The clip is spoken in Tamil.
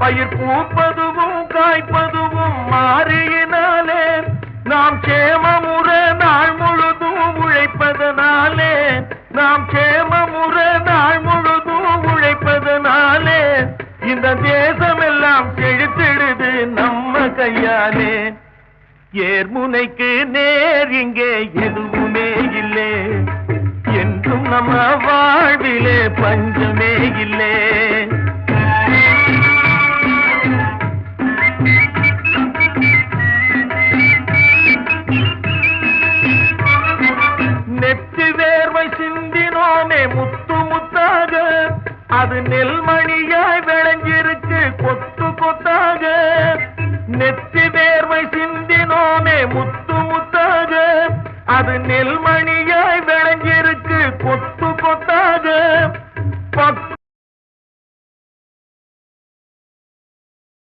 பயிர் பூப்பதுவும் காய்ப்பதுவும் மாறியினாலே நாம் சேமமுற நாள் முழுதும் உழைப்பதனாலே நாம் சேமமுற நாள் முழுதும் உழைப்பதனாலே இந்த தேசமெல்லாம் செழித்திடுது நம்ம கையாலே. ஏர்முனைக்கு நேர் இங்கே எதுவுமே இல்லை, என்றும் நம்ம வாழ்விலே பஞ்சமே இல்லை. நெற்றி வேர்வை சிந்தினோமே முத்து முத்தாக, அது நெல்மணியாய் விளைஞ்சிருக்கு கொத்து கொத்தாக. நெற்றி வேர்வை சிந்தினோமே முத்து முத்தாக, அது நெல்மணி